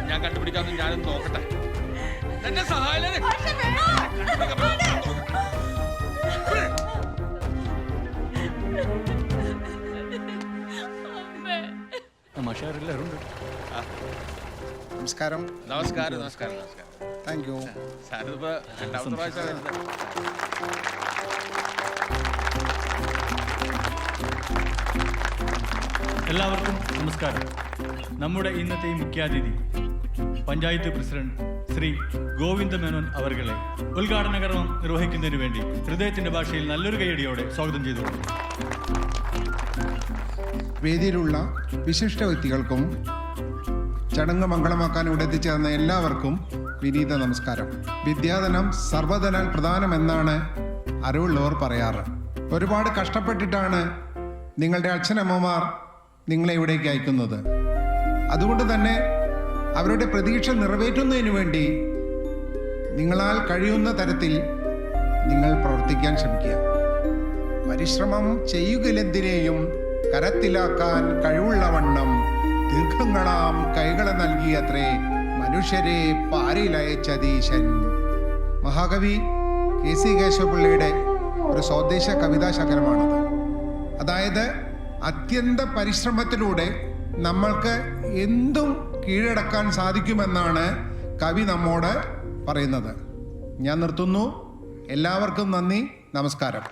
ഞാൻ കണ്ടുപിടിക്കാന്ന് ഞാനൊന്ന് നോക്കട്ടെ. എന്റെ സഹായം നമസ്കാരം. നമസ്കാരം നമസ്കാരം നമസ്കാരം. Thank you. സാറിപ്പോ രണ്ടാമത്തെ പ്രാവശ്യം വരുന്നത്. എല്ലാവർക്കും നമസ്കാരം. നമ്മുടെ ഇന്നത്തെ മുഖ്യാതിഥി പഞ്ചായത്ത് പ്രസിഡന്റ് ശ്രീ ഗോവിന്ദ മേനോൻ അവർകളെ ഉദ്ഘാടന കർമ്മം നിർവഹിക്കുന്നതിന് വേണ്ടി ഹൃദയത്തിന്റെ ഭാഷയിൽ നല്ലൊരു കൈയടിയോടെ സ്വാഗതം ചെയ്തു. വേദിയിലുള്ള വിശിഷ്ട വ്യക്തികൾക്കും ചടങ്ങ് മംഗളമാക്കാൻ ഇവിടെ എത്തിച്ചേർന്ന എല്ലാവർക്കും വിനീത നമസ്കാരം. വിദ്യാധനം സർവ്വധനാൽ പ്രധാനമെന്നാണ് അറിവുള്ളവർ പറയാറ്. ഒരുപാട് കഷ്ടപ്പെട്ടിട്ടാണ് നിങ്ങളുടെ അച്ഛനമ്മമാർ നിങ്ങളെ ഇവിടേക്ക് അയക്കുന്നത്. അതുകൊണ്ട് തന്നെ അവരുടെ പ്രതീക്ഷ നിറവേറ്റുന്നതിന് വേണ്ടി നിങ്ങളാൽ കഴിയുന്ന തരത്തിൽ നിങ്ങൾ പ്രവർത്തിക്കാൻ ശ്രമിക്കുക. പരിശ്രമം ചെയ്യുകലെന്തിനേയും കരത്തിലാക്കാൻ കഴിവുള്ളവണ്ണം ദീർഘങ്ങളാം കൈകളെ നൽകിയത്രേ മനുഷ്യരെ പാരിലയച്ചതീശൻ. മഹാകവി KC കേശവപിള്ളയുടെ ഒരു സ്വദേശ കവിതാ ശകലമാണത്. അതായത് അത്യന്ത പരിശ്രമത്തിലൂടെ നമ്മൾക്ക് എന്തും കീഴടക്കാൻ സാധിക്കുമെന്നാണ് കവി നമ്മോട് പറയുന്നത്. ഞാൻ നിർത്തുന്നു. എല്ലാവർക്കും നന്ദി, നമസ്കാരം.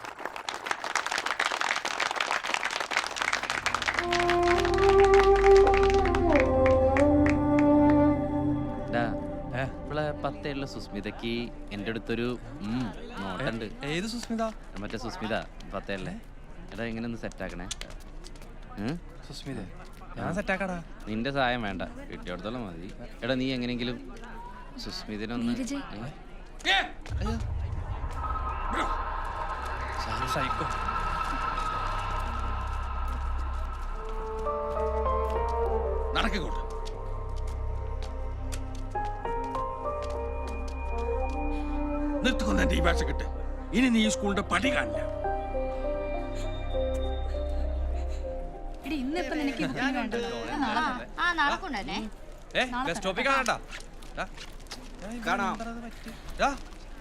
പത്തേയുള്ള സുസ്മിതക്ക് എൻ്റെ അടുത്തൊരു നോട്ടുണ്ട്. ഏത് സുസ്മിത? മറ്റേ സുസ്മിത പത്തേല്ലേ. എടാ ഇങ്ങനെ ഒന്ന് സെറ്റാക്കണേ. സുസ്മിത ഞാൻ സെറ്റാക്കടാ. നിന്റെ സഹായം വേണ്ട, കിട്ടിയോടത്തോളം മതി. എടാ നീ എങ്ങനെയെങ്കിലും സുസ്മിതനൊന്ന് സൈക്കോ. നടക്കോട്ടെ. നിർത്തുകൊണ്ട ഈ ഭാഷ കിട്ട്. ഇനി നീ സ്കൂളിന്റെ പടി കാണില്ല.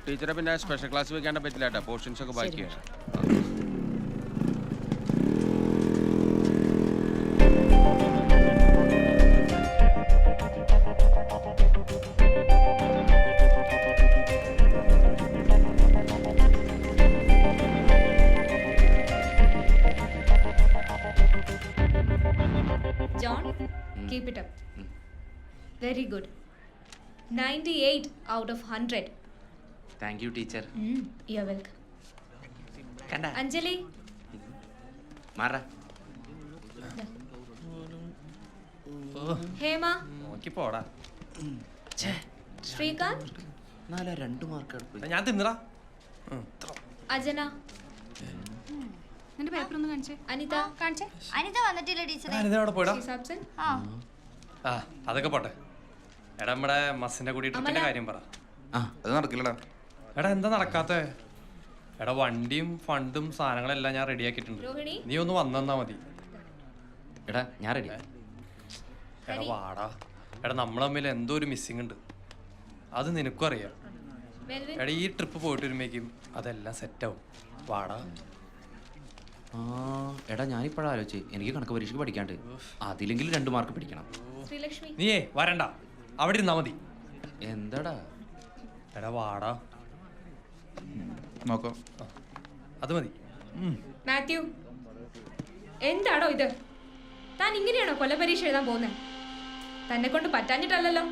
ടീച്ചറെ പിന്നെ സ്പെഷ്യൽ ക്ലാസ് വെക്കാൻ പറ്റില്ല കേട്ടോ. പോർഷൻസ് ഒക്കെ ബാക്കിയാണ്. John, keep it up. Very good. 98 out of 100. Thank you, teacher. You're welcome. Kanda. Anjali. Mara. Hema. നോക്കി പോടാ. Srikanth. 2 മാർക്ക് എടുത്തു. ഞാൻ തിന്നടാ. Ajana. നിന്റെ പേപ്പർ ഒന്ന് കാണിച്ചേ. അനിത. കാണിച്ചേ. അനിത വന്നിട്ടില്ല ടീച്ചറെ. അനിത അവിടെ പോയടാ. She's absent. ആ അതൊക്കെ പോട്ടെ. എടാ നമ്മുടെ മസിന്റെ കൂടി ട്രിപ്പിന്റെ കാര്യം പറ. അത് നടക്കില്ലടാ. എടാ എന്താ നടക്കാത്തെ? എടാ വണ്ടിയും ഫണ്ടും സാധനങ്ങളെല്ലാം ഞാൻ റെഡിയാക്കിയിട്ടുണ്ട്. നീ ഒന്ന് വന്നാ മതി. എടാ ഞാൻ റെഡി. എടാ വാടാ. എടാ നമ്മൾ തമ്മിൽ എന്തോ ഒരു മിസ്സിംഗ് ഉണ്ട്. അത് നിനക്കും അറിയാം. എടാ ഈ ട്രിപ്പ് പോയിട്ട് വരുമ്പോഴേക്കും അതെല്ലാം സെറ്റാവും. വാടാ. എടാ ഞാനിപ്പോഴാ ആലോചിച്ച് എനിക്ക് കണക്ക് പരീക്ഷയ്ക്ക് പഠിക്കാണ്ട്. അതിലെങ്കിലും 2 മാർക്ക് പിടിക്കണം. നീയേ വരണ്ട, അവിടെ ഇരുന്നാ മതി. എന്താടാ? എടാ വാടാ. നോക്കാം. അത് മതി. മാത്യു, എന്താണോ ഇത്? താൻ ഇങ്ങനെയാണോ കൊലപരീക്ഷ എഴുതാൻ പോകുന്നത്? തന്നെ കൊണ്ട് പറ്റാഞ്ഞിട്ടല്ലോ.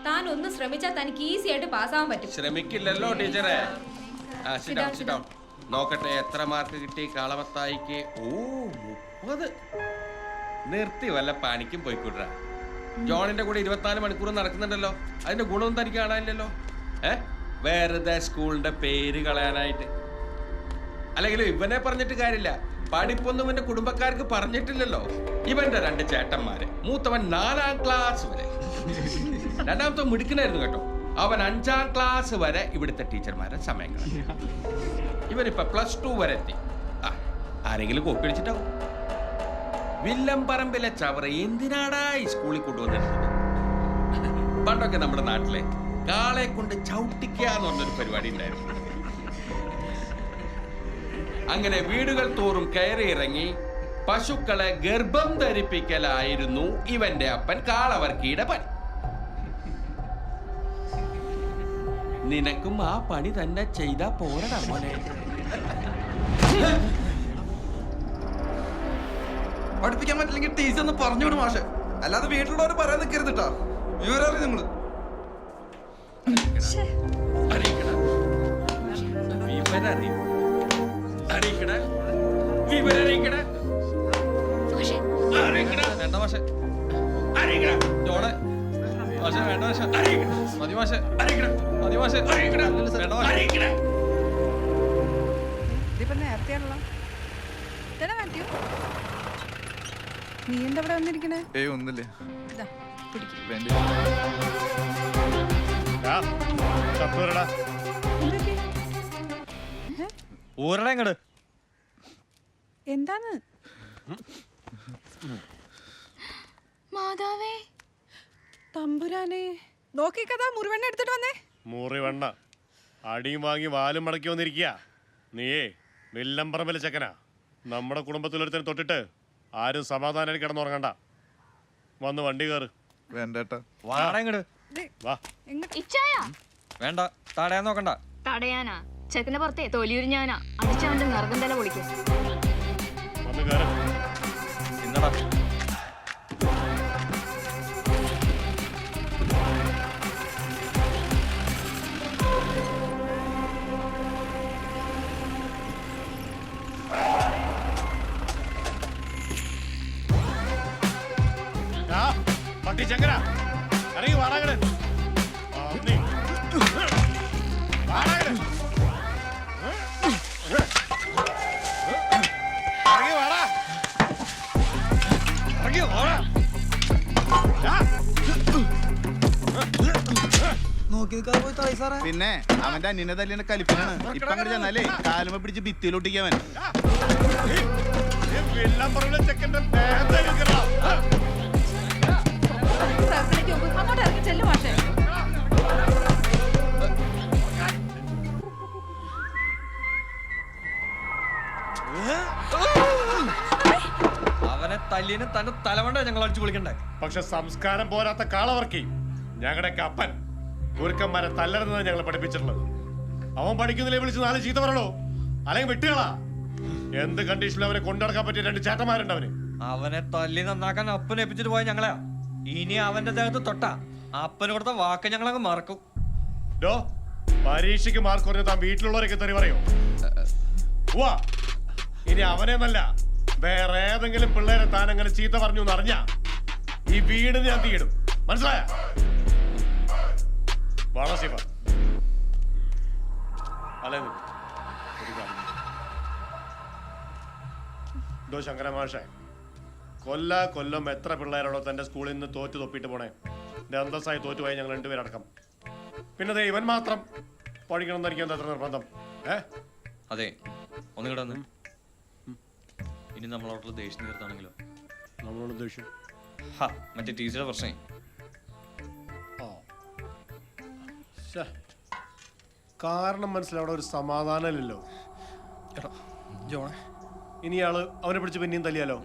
താൻ ഒന്ന് ശ്രമിച്ചാൽ തനിക്ക് ഈസി ആയിട്ട് പാസ്സാവാൻ പറ്റും. ശ്രമിക്കില്ലല്ലോ ടീച്ചറെ. നോക്കട്ടെ എത്ര മാർക്ക് കിട്ടി കാളമത്തായിക്ക്. 30. നിർത്തി വല്ല പണിക്കും പോയിക്കൂട്ടാ. ജോണിന്റെ കൂടെ 24 മണിക്കൂർ നടക്കുന്നുണ്ടല്ലോ. അതിന്റെ ഗുണമൊന്നും തനിക്ക് കാണാനില്ലല്ലോ. വെറുതെ സ്കൂളിന്റെ പേര് കളയാനായിട്ട്. അല്ലെങ്കിൽ ഇവനെ പറഞ്ഞിട്ട് കാര്യമില്ല. പഠിപ്പൊന്നും ഇവന്റെ കുടുംബക്കാർക്ക് പറഞ്ഞിട്ടില്ലല്ലോ. ഇവന്റെ 2 ചേട്ടന്മാര്, മൂത്തവൻ 4ാം ക്ലാസ് വരെ, രണ്ടാമത്തെ മിടുക്കനായിരുന്നു കേട്ടോ. അവൻ 5ാം ക്ലാസ് വരെ ഇവിടുത്തെ ടീച്ചർമാരെ സമയം കളഞ്ഞു. ഇവനിപ്പോ +2 വരെ എത്തി. ആരെങ്കിലും കോപ്പി അടിച്ചിട്ടാവും. വില്ലംപറമ്പിലെ ചവറ എന്തിനാടാ ഈ സ്കൂളിൽ കൊണ്ടുവന്നിരുന്നത്? പണ്ടൊക്കെ നമ്മുടെ നാട്ടിലെ കാളെ കൊണ്ട് ചവിട്ടിക്കുക എന്ന് പറഞ്ഞൊരു പരിപാടി ഉണ്ടായിരുന്നു. അങ്ങനെ വീടുകൾ തോറും കയറി ഇറങ്ങി പശുക്കളെ ഗർഭം ധരിപ്പിക്കലായിരുന്നു ഇവന്റെ അപ്പൻ കാളവർക്കിയുടെ പണി. നിനക്കും ആ പണി തന്നെ ചെയ്താ പോരടാ മോനെ. പഠിപ്പിക്കാൻ പറ്റില്ലെങ്കിൽ ടീച്ചർ ഒന്ന് പറഞ്ഞോട് മാഷെ, അല്ലാതെ വീട്ടിലുള്ളവർ പറയാൻ നിൽക്കരുത് കേട്ടോ. വിവരറിയ നിങ്ങള് വേണ്ട മാഷെ, ജോണെ മാഷെ വേണ്ട മാഷെ, മതി മാഷെ, മതി മാഷെ, വേണ്ട മാഷെ. ഇതിപ്പോ നേരത്തെയാണല്ലോ. ഇതാ മാത്യു, നീ എന്താ ഇവിടെ വന്നിരിക്കണേ? ഒന്നില്ലേ ഇതാ പിടിക്ക്. വേണ്ടി എന്തൊക്കെ? ഊരടെ ഇങ്ങട്. എന്താണ്? മാതാവേ, തമ്പുരാനെ, നോക്കിക്കഥാ മുറിവെണ്ണ എടുത്തിട്ട് വന്നേ. മുറിവെണ്ണ അടിയും വാങ്ങി വാലും മടക്കി വന്നിരിക്കുക. നീയേ വില്ലംപറമ്പിലെ ചെക്കനാ. നമ്മുടെ കുടുംബത്തിലൊരുത്തനെ തൊട്ടിട്ട് ആരും സമാധാനം കിടന്നുറങ്ങണ്ട. വന്ന് വണ്ടി കയറ്. വേണ്ടേട്ടാ. വാടാ ഇങ്ങട്. വാ. ഇച്ചായ വേണ്ട, തടയാൻ നോക്കണ്ട. തടയാനാ? ചെക്കന്റെ പുറത്തെ തൊലിയുരിഞ്ഞാനാ അടിച്ചവന്റെ നർഗം തല പൊളിക്കും. വന്ന് കയറ്. ഇന്നടാ. പട്ടി ചെക്കനാ, ഇറങ്ങി വാടാകട്. പിന്നെ അവന്റെ അന്യനെ തല്ലിന്റെ കലിപ്പനാണ്. ഇപ്പൊ അങ്ങോട്ട് ചെന്നാലേ കാലുമ പിടിച്ച് ഭിത്തിയിലൊട്ടിക്കവൻ. വില്ലംപറമ്പിലെ ചെക്കന്റെ അങ്ങോട്ട് ഇറങ്ങി ചെല്ലു മാഷേ. അവനെ തല്ലിന് തന്റെ തലവണ്ട ഞങ്ങൾ അടിച്ചു വിളിക്കണ്ടേ? പക്ഷെ സംസ്കാരം പോരാത്ത കാളവർക്കി ഞങ്ങളുടെ അപ്പൻ കുരുക്കന്മാരെ തല്ലരുന്നത് ഞങ്ങൾ പഠിപ്പിച്ചിട്ടുള്ളത്. അവൻ പഠിക്കുന്നില്ലേ വിളിച്ച് 4 ചീത്ത പറയണോ, അല്ലെങ്കിൽ വെട്ടുകളാ. എന്ത് കണ്ടീഷനിലും അവനെ കൊണ്ടുനടക്കാൻ പറ്റിയ 2 ചേട്ടന്മാരുണ്ട് അവന്. അവനെ തല്ലി നന്നാക്കാൻ അപ്പനെ ഏൽപ്പിച്ചിട്ട് പോയ ഞങ്ങളെയാ. ഇനി അവന്റെ ദേഹത്ത് തൊട്ടാ അപ്പന് കൊടുത്ത വാക്ക് ഞങ്ങളങ്ങ് മറക്കും. ഡോ, പരീക്ഷയ്ക്ക് മാർക്ക് കുറഞ്ഞ താൻ വീട്ടിലുള്ളവരൊക്കെ തെറി പറയോ? വാ, ഇനി അവനെന്നല്ല വേറെ ഏതെങ്കിലും പിള്ളേരെ താൻ അങ്ങനെ ചീത്ത പറഞ്ഞു എന്ന് അറിഞ്ഞാ ഈ വീടിന് ഞാൻ തീയിടും. മനസ്സിലായ? വാളസിഫ അല്ലേ? ഡോ ശങ്കര മാഷേ, കൊല്ലം എത്ര പിള്ളേരോടോ തന്റെ സ്കൂളിൽ നിന്ന് തോറ്റു തൊപ്പിട്ട് പോണേ. അന്തസ്സായി തോറ്റുപോയി ഞങ്ങൾ 2 പേരടക്കം. പിന്നെ ഇവൻ മാത്രം പഠിക്കണം എന്ന് എനിക്ക് എത്ര നിർബന്ധം? അതെ, ഒന്നുകൂടെ വന്ന്. ഇനി നമ്മളോടുള്ള ദേഷ്യം തീർത്താണെങ്കിലോ? നമ്മളോട് ദേഷ്യം മറ്റേ ടീച്ചറുടെ പ്രശ്നേ. കാരണം മനസ്സിലവിടെ ഒരു സമാധാനമില്ലല്ലോ. ജോണെ, ഇനി ആള് അവനെ പിടിച്ച് പിന്നെയും തല്ലിയാലോ?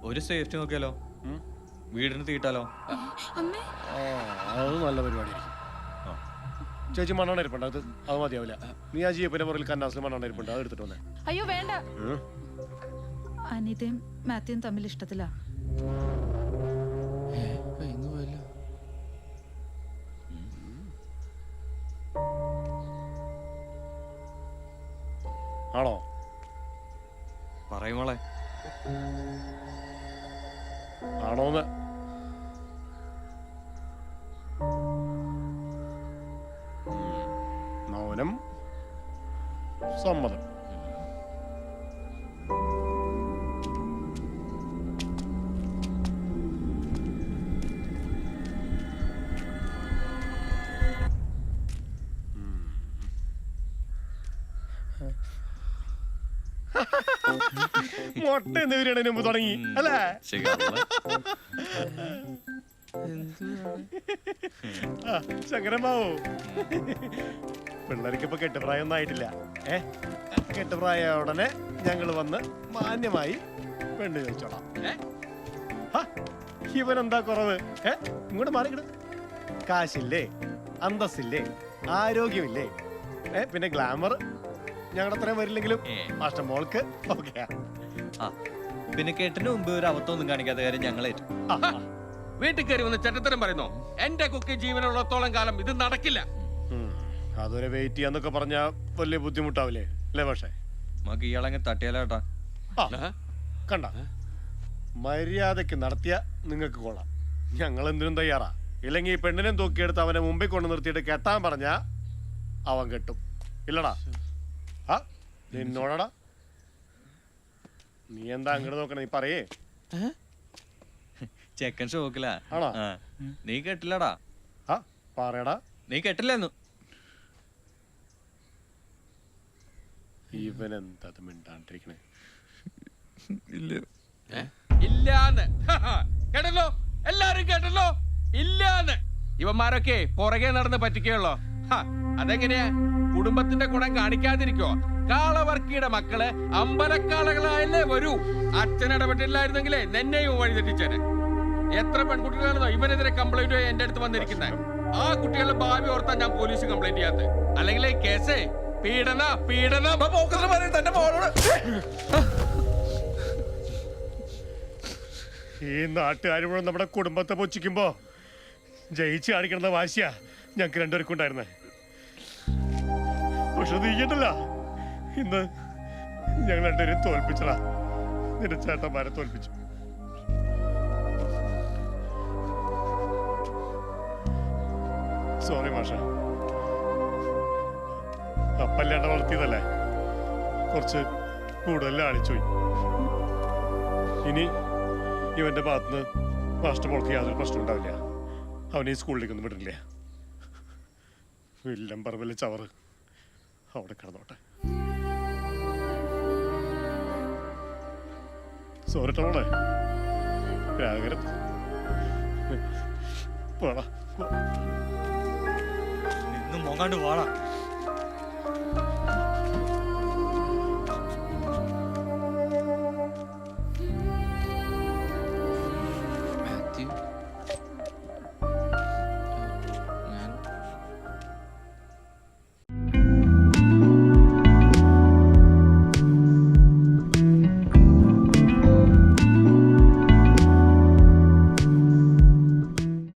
ഒരു സേഫ്റ്റി നോക്കിയാലോ? വീടിന് തീട്ടാലോ? അത് നല്ല പരിപാടിയായിരിക്കും. ചേച്ചി മണ്ണെണ്ണ ഇരിപ്പുണ്ട്, അത് മതിയാവില്ല. നീ ആ ജീപ്പിന്റെ പുറകിൽ കന്നാസിൽ മണ്ണെണ്ണ ഇരിപ്പുണ്ട്, അത് എടുത്തിട്ട് വന്നേ. അയ്യോ വേണ്ട. അനിതയും മാത്യുവും തമ്മിൽ ഇഷ്ടത്തിലാ. ആണോ? പറയുമോളെ. ആണോന്ന് മൗനം സമ്മതം. മുട്ട എന്ന് വരികയാണ് മുമ്പ് തുടങ്ങി അല്ലേ? ശങ്കരമാവോ, പിള്ളേർക്ക് ഇപ്പൊ കെട്ടുപ്രായമൊന്നും ആയിട്ടില്ല. കെട്ടുപ്രായ ഉടനെ ഞങ്ങൾ വന്ന് മാന്യമായി പെണ്ണ് ചോദിച്ചോളാം. ഇവനെന്താ കുറവ്? ഇങ്ങോട്ട് മാറിക്കിട്. കാശില്ലേ, അന്തസ്സില്ലേ, ആരോഗ്യമില്ലേ, പിന്നെ ഗ്ലാമർ ഞങ്ങളുടെ അത്രയും വരില്ലെങ്കിലും മാസ്റ്റർ മോൾക്ക് ഓക്കെ. പിന്നെ കേട്ടിന് മുമ്പ് ഒരു അബദ്ധമൊന്നും കാണിക്കാത്ത കാര്യം ഞങ്ങളേറ്റു. വീട്ടിൽ കയറി വന്ന് ചട്ടത്തരം പറയുന്നോ? എന്റെ കുക്കി ജീവനുള്ളത്തോളം കാലം ഇത് നടക്കില്ല. അതുവരെ വെയിറ്റ് ചെയ്യാന്നൊക്കെ പറഞ്ഞ വലിയ ബുദ്ധിമുട്ടാവില്ലേ അല്ലേ? പക്ഷേ നമുക്ക് ഇയാളങ്ങ് തട്ടിയാലോട്ടാ. കണ്ട, മര്യാദക്ക് നടത്തിയ നിങ്ങൾക്ക് കൊള്ളാം. ഞങ്ങൾ എന്തിനും തയ്യാറാ. ഇല്ലെങ്കിൽ ഈ പെണ്ണിനെ തൂക്കിയെടുത്ത് അവനെ മുമ്പിൽ കൊണ്ട് നിർത്തിയിട്ട് കെട്ടാൻ പറഞ്ഞ അവൻ കെട്ടും. ഇല്ലടാ? ആ നിന്നോടടാ. നീ എന്താ അങ്ങോട്ട് നോക്കണേ? നീ പറയേ. ചെക്കൻ ഷോക്കില. ആണോ? നീ കെട്ടില്ലടാ. ആ പറയടാ. നീ കെട്ടില്ലെന്നു. ഇവനെന്താ മിണ്ടാണ്ടിരിക്കണേ? ഇല്ലാന്ന് കേട്ടല്ലോ, എല്ലാരും കേട്ടല്ലോ, ഇല്ലാന്ന്. ഇവന്മാരൊക്കെ പുറകെ നടന്ന് പറ്റിക്കുള്ളോ? അതെങ്ങനെയാ? കുടുംബത്തിന്റെ ഗുണം കാണിക്കാതിരിക്കോ? കാളവർക്കിയുടെ മക്കള് അമ്പലക്കാളകളായല്ലേ വരൂ. അച്ഛൻ ഇടപെട്ടില്ലായിരുന്നെങ്കിലേ നിന്നെയും വഴിതെറ്റിച്ചേനെ. എത്ര പെൺകുട്ടികളാണെന്നോ ഇവനെതിരെ കംപ്ലൈന്റ് എന്റെ അടുത്ത് വന്നിരിക്കുന്നത്. ആ കുട്ടികളുടെ ഭാവി ഓർത്താൻ ഞാൻ പോലീസ് കംപ്ലൈന്റ് ചെയ്യാത്ത. അല്ലെങ്കിൽ ഈ കേസേ പീഡന പീഡന തന്റെ മോളോട്. ഈ നാട്ടുകാർ മുഴുവൻ നമ്മുടെ കുടുംബത്തെ പൊച്ചിക്കുമ്പോ ജയിച്ച് കാണിക്കണമെന്ന വാശിയാ ഞങ്ങൾക്ക് രണ്ടുപേർക്കും ഉണ്ടായിരുന്നേ. പക്ഷെ നീയണ്ടല്ല, ഇന്ന് ഞങ്ങൾ രണ്ടുപേരും തോൽപ്പിച്ചടാ. നിന്റെ ചേട്ടന്മാരെ തോൽപ്പിച്ചു. സോറി മാഷ. അപ്പല്ലാണ്ട് വളർത്തിയതല്ലേ, കുറച്ച് കൂടുതൽ ആണിച്ചുപോയി. ഇനി ഇവന്റെ ഭാഗത്തുനിന്ന് മാസ്റ്റർ മോൾക്ക് യാതൊരു പ്രശ്നം ഉണ്ടാവില്ല. അവനെ ഈ സ്കൂളിലേക്കൊന്നും വിടില്ല. വില്ലം പറമ്പിലെ ചവറ് അവിടെ കിടന്നോട്ടെ. സോറിട്ടോളെ രാഗരം പോടാ. നിന്നും മോങ്ങാണ്ട് വാടാ.